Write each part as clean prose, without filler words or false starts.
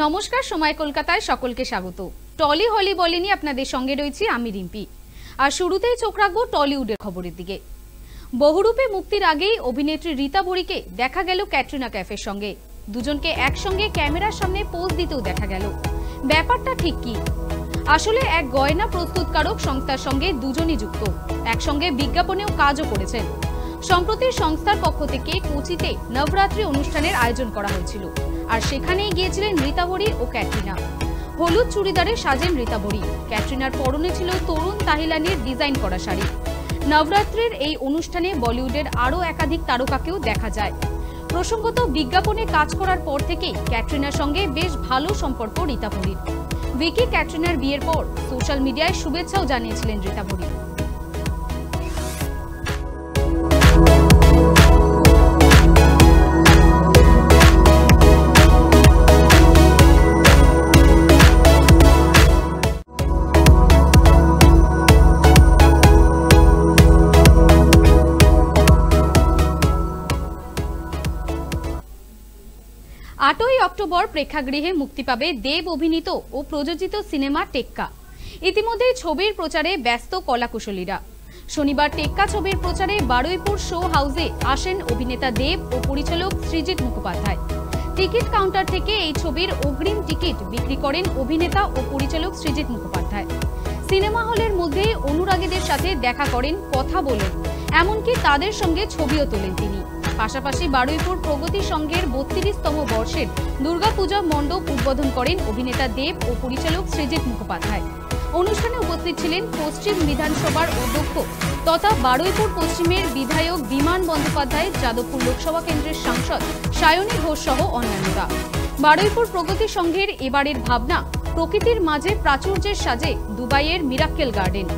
নমস্কার, সময় কলকাতায় সকলকে স্বাগত। টলি হলি বলি নিয়ে আপনাদের সঙ্গে রয়েছি আমি রিম্পি। আর শুরুতেই চোখ রাখবো টলিউডের খবরের দিকে। বহুরূপে মুক্তির আগেই অভিনেত্রী রীতা বড়িকে দেখা গেল ক্যাটরিনা কাইফের সঙ্গে। দুজনকে একসঙ্গে ক্যামেরার সামনে পোজ দিতেও দেখা গেল। ব্যাপারটা ঠিক কি? আসলে এক গয়না প্রস্তুতকারক সংস্থার সঙ্গে দুজনই যুক্ত, একসঙ্গে বিজ্ঞাপনেও কাজও করেছেন। সম্প্রতি সংস্থার পক্ষ থেকে কোচিতে নবরাত্রি অনুষ্ঠানের আয়োজন করা হয়েছিল, আর সেখানেই গিয়েছিলেন রীতা বড়ি ও ক্যাটরিনা। হলুদ চুড়িদারে সাজেন রীতা বড়ি, ক্যাটরিনার পরনে ছিল তরুণ তাহিলানির ডিজাইন করা শাড়ি। নবরাত্রির এই অনুষ্ঠানে বলিউডের আরও একাধিক তারকাকেও দেখা যায়। প্রসঙ্গত, বিজ্ঞাপনে কাজ করার পর থেকেই ক্যাটরিনার সঙ্গে বেশ ভালো সম্পর্ক রীতা বড়ির। ভিকি ক্যাটরিনার বিয়ের পর সোশ্যাল মিডিয়ায় শুভেচ্ছাও জানিয়েছিলেন রীতা বড়ি। 8ই অক্টোবর প্রেক্ষাগৃহে মুক্তি পাবে দেব অভিনীত ও প্রযোজিত সিনেমা টেক্কা। ইতিমধ্যেই ছবির প্রচারে ব্যস্ত কলাকুশলীরা। শনিবার টেক্কা ছবির প্রচারে বারুইপুর শো হাউসে আসেন অভিনেতা দেব ও পরিচালক সৃজিত মুখোপাধ্যায়। টিকিট কাউন্টার থেকে এই ছবির অগ্রিম টিকিট বিক্রি করেন অভিনেতা ও পরিচালক সৃজিত মুখোপাধ্যায়। সিনেমা হলের মধ্যে অনুরাগীদের সাথে দেখা করেন, কথা বলেন, এমনকি তাদের সঙ্গে ছবিও তোলেন তিনি। পাশাপাশি বারুইপুর প্রগতি সংঘের 32তম বর্ষের দুর্গাপূজা মণ্ডপ উদ্বোধন করেন অভিনেতা দেব ও পরিচালক সৃজিত মুখোপাধ্যায়। অনুষ্ঠানে উপস্থিত ছিলেন পশ্চিম বিধানসভার অধ্যক্ষ তথা বারুইপুর পশ্চিমের বিধায়ক বিমান বন্দ্যোপাধ্যায়, যাদবপুর লোকসভা কেন্দ্রের সাংসদ সায়নী ঘোষ সহ অন্যান্যরা। বারুইপুর প্রগতি সংঘের এবারের ভাবনা, প্রকৃতির মাঝে প্রাচুর্যের সাজে দুবাইয়ের মিরাক্কেল গার্ডেন।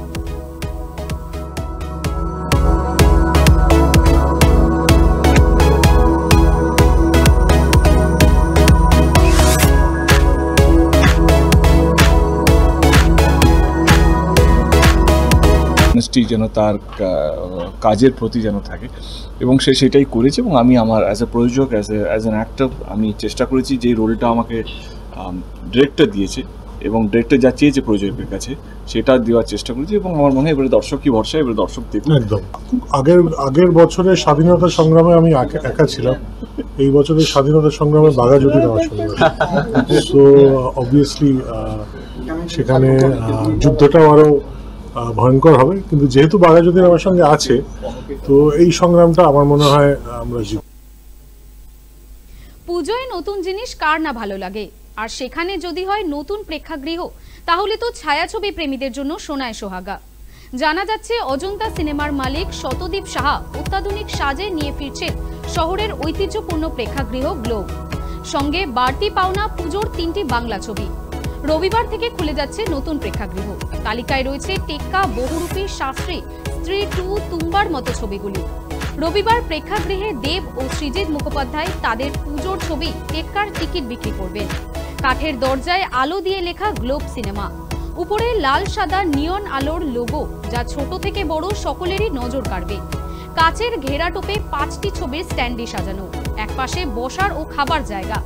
যেন তার কাজের প্রতি যেন থাকে এবং সে সেটাই করেছে। এবং আমি আমার অ্যাজ এ প্রযোজক, অ্যাজ অ্যান অ্যাক্টর আমি চেষ্টা করেছি যে রোলটা আমাকে ডিরেক্টর দিয়েছে এবং ডিরেক্টর যা চেয়েছে প্রযোজকের কাছে সেটা দেওয়ার চেষ্টা করেছি। এবং আমার মনে হয় এবারে দর্শক কি ভরসা, এবারে দর্শক দেখুন। একদম আগের বছরের স্বাধীনতা সংগ্রামে আমি একা ছিলাম, এই বছরের স্বাধীনতা সংগ্রামে বাঘাযতীন আমার সঙ্গে। সো অবভিয়াসলি সেখানে যুদ্ধটাও আরও ভয়ঙ্কর হবে, কিন্তু যেহেতু বাঘাযতীন আমার সঙ্গে আছে তো এই সংগ্রামটা আমার মনে হয় আমরা জিতব। পুজোয় নতুন জিনিস কার না ভালো লাগে, আর সেখানে যদি হয় নতুন প্রেক্ষাগৃহ, তাহলে তো ছায়াছবি প্রেমীদের জন্য সোনায় সোহাগা। জানা যাচ্ছে অজন্তা সিনেমার মালিক শতদীপ সাহা অত্যাধুনিক সাজে নিয়ে ফিরছেন শহরের ঐতিহ্যপূর্ণ প্রেক্ষাগৃহ গ্লোব। সঙ্গে বাড়তি পাওনা পুজোর 3টি বাংলা ছবি। রবিবার থেকে খুলে যাচ্ছে নতুন প্রেক্ষাগৃহ। তালিকায় রয়েছে টেক্কা, বহুরূপী, শাস্ত্রী, স্ত্রী 2, তুম্বার মতো ছবিগুলি। রবিবার প্রেক্ষাগৃহে দেব ও সৃজিত মুখোপাধ্যায় তাদের পুজোর ছবি টেক্কার টিকিট বিক্রি করবেন। কাঠের দরজায় আলো দিয়ে লেখা গ্লোব সিনেমা, উপরে লাল সাদা নিয়ন আলোর লোগো, যা ছোট থেকে বড় সকলেরই নজর কাড়বে। কাচের ঘেরা টোপে 5টি ছবির স্ট্যান্ডে সাজানো, একপাশে বসার ও খাবার জায়গা।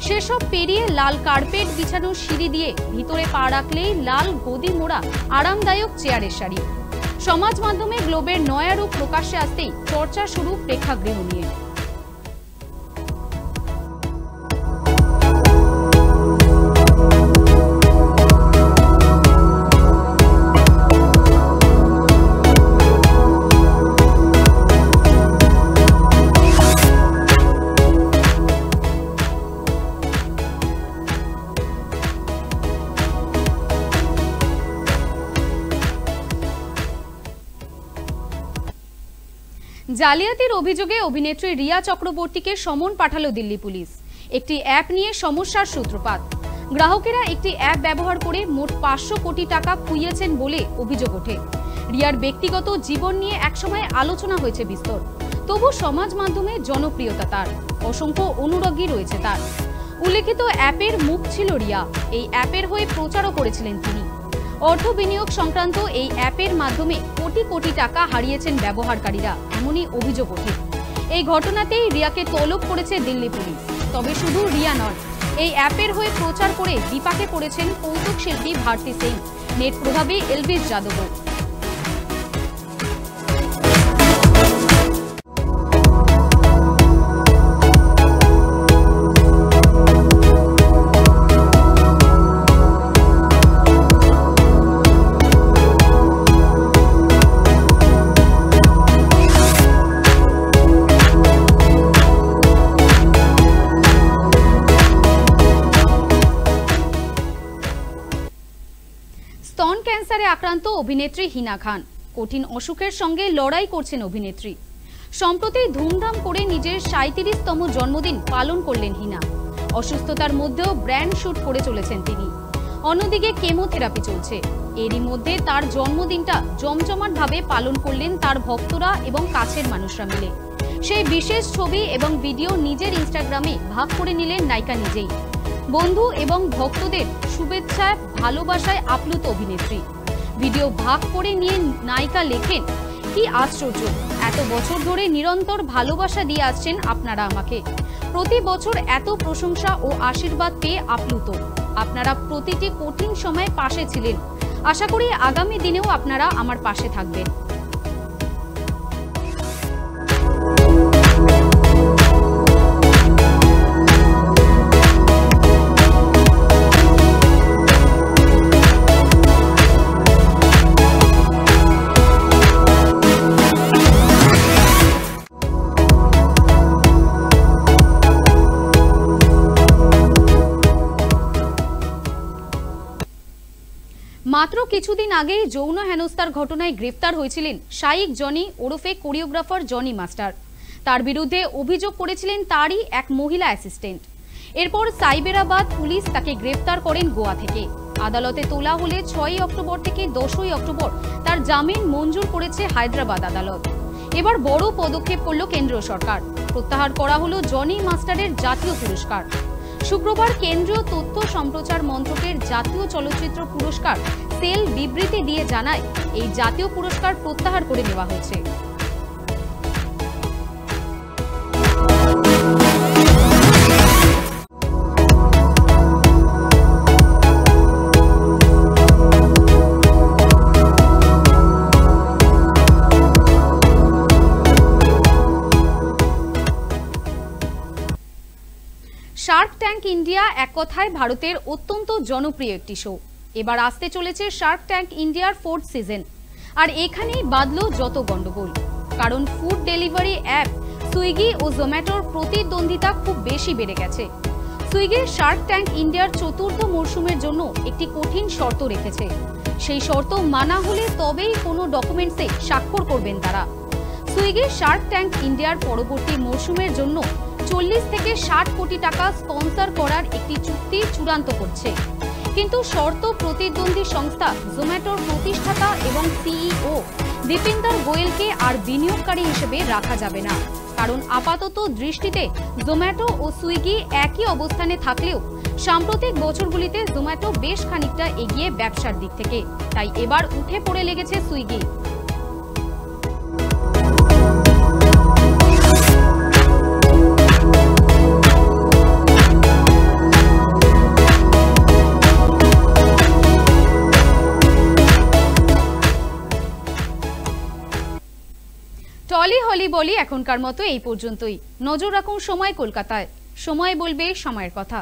সেসব পেরিয়ে লাল কার্পেট বিছানো সিঁড়ি দিয়ে ভিতরে পা রাখলেই লাল গদি মোড়া আরামদায়ক চেয়ারের সারি। সমাজ মাধ্যমে গ্লোবের নয়া রূপ প্রকাশ্যে আসতেই চর্চা শুরু প্রেক্ষাগৃহ নিয়ে। জালিয়াতির অভিযোগে অভিনেত্রী রিয়া চক্রবর্তীকে সমন পাঠালো দিল্লি পুলিশ। একটি অ্যাপ নিয়ে সমস্যার সূত্রপাত। গ্রাহকেরা একটি অ্যাপ ব্যবহার করে মোট 500 কোটি টাকা খুইয়েছেন বলে অভিযোগ ওঠে। রিয়ার ব্যক্তিগত জীবন নিয়ে একসময় আলোচনা হয়েছে বিস্তর, তবু সমাজ মাধ্যমে জনপ্রিয়তা তার, অসংখ্য অনুরাগী রয়েছে তার। উল্লেখিত অ্যাপের মুখ ছিল রিয়া। এই অ্যাপের হয়ে প্রচারও করেছিলেন তিনি। অর্থ বিনিয়োগ সংক্রান্ত এই অ্যাপের মাধ্যমে কোটি কোটি টাকা হারিয়েছেন ব্যবহারকারীরা, এমনই অভিযোগ ওঠে। এই ঘটনাতেই রিয়াকে তলব করেছে দিল্লি পুলিশ। তবে শুধু রিয়া নন, এই অ্যাপের হয়ে প্রচার করে বিপাকে পড়েছেন কৌতুক শিল্পী ভারতী সিং, নেট প্রভাবী এলভিস যাদবও। স্তন ক্যান্সারে আক্রান্ত অভিনেত্রী হিনা খান, কঠিন অসুখের সঙ্গে লড়াই করছেন অভিনেত্রী। সম্প্রতি ধুমধাম করে নিজের ৩৭তম জন্মদিন পালন করলেন হিনা। অসুস্থতার মধ্যেও ব্র্যান্ড শুট করে চলেছেন তিনি। অন্যদিকে কেমোথেরাপি চলছে। এরই মধ্যে তার জন্মদিনটা জমজমাটভাবে পালন করলেন তার ভক্তরা এবং কাছের মানুষরা মিলে। সেই বিশেষ ছবি এবং ভিডিও নিজের ইনস্টাগ্রামে ভাগ করে নিলেন নায়িকা নিজেই। বন্ধু এবং ভক্তদের শুভেচ্ছায় ভালোবাসায় আপ্লুত অভিনেত্রী। ভিডিও ভাগ করে নিয়ে নায়িকা লেখেন, কি আশ্চর্য, এত বছর ধরে নিরন্তর ভালোবাসা দিয়ে আসছেন আপনারা আমাকে। প্রতি বছর এত প্রশংসা ও আশীর্বাদ পেয়ে আপ্লুত। আপনারা প্রতিটি কঠিন সময়ে পাশে ছিলেন। আশা করি আগামী দিনেও আপনারা আমার পাশে থাকবেন। মাত্র কিছুদিন আগেই যৌন হেনস্থার ঘটনায় গ্রেফতার হয়েছিলেন শাইক জনি ওরফে কোরিওগ্রাফার জনি মাস্টার। তার বিরুদ্ধে অভিযোগ করেছিলেন তারই এক মহিলা অ্যাসিস্ট্যান্ট। এরপর সাইবেরাবাদ পুলিশ তাকে গ্রেফতার করেন গোয়া থেকে। আদালতে তোলা হলে ৬ই অক্টোবর থেকে ১০ই অক্টোবর তার জামিন মঞ্জুর করেছে হায়দ্রাবাদ আদালত। এবার বড় পদক্ষেপ করল কেন্দ্রীয় সরকার। প্রত্যাহার করা হলো জনি মাস্টারের জাতীয় পুরস্কার। শুক্রবার কেন্দ্রীয় তথ্য সম্প্রচার মন্ত্রকের জাতীয় চলচ্চিত্র পুরস্কার সেল বিবৃতি দিয়ে জানায়, এই জাতীয় পুরস্কার প্রত্যাহার করে নেওয়া হয়েছে। শার্ক ট্যাঙ্ক ইন্ডিয়া এক কথায় ভারতের অত্যন্ত জনপ্রিয় একটি শো। এবার আসতে চলেছে শার্ক ট্যাঙ্ক ইন্ডিয়ার 4th সিজন। আর এখানেই বাঁধল যত গন্ডগোল। কারণ ফুড ডেলিভারি অ্যাপ সুইগি ও জোম্যাটোর প্রতিদ্বন্দ্বিতা খুব বেশি বেড়ে গেছে। সুইগির শার্ক ট্যাঙ্ক ইন্ডিয়ার ৪র্থ মরশুমের জন্য একটি কঠিন শর্ত রেখেছে। সেই শর্ত মানা হলে তবেই কোনো ডকুমেন্টসে স্বাক্ষর করবেন তারা। সুইগি শার্ক ট্যাঙ্ক ইন্ডিয়ার পরবর্তী মরশুমের জন্য ৪০ থেকে ৬০ কোটি টাকা স্পন্সর করার একটি চুক্তি চূড়ান্ত করছে। কিন্তু শর্ত প্রতিদ্বন্দ্বী সংস্থা জোম্যাটোর প্রতিষ্ঠাতা এবং সিইও দীপিন্দর গোয়েলকে আর বিনিয়োগকারী হিসেবে রাখা যাবে না। কারণ আপাতত দৃষ্টিতে জোম্যাটো ও সুইগি একই অবস্থানে থাকলেও সাম্প্রতিক বছরগুলিতে জোম্যাটো বেশ খানিকটা এগিয়ে ব্যবসার দিক থেকে। তাই এবার উঠে পড়ে লেগেছে সুইগি। টলি হলি বলি এখনকার মতো এই পর্যন্তই। নজর রাখুন সময় কলকাতায়। সময় বলবে সময়ের কথা।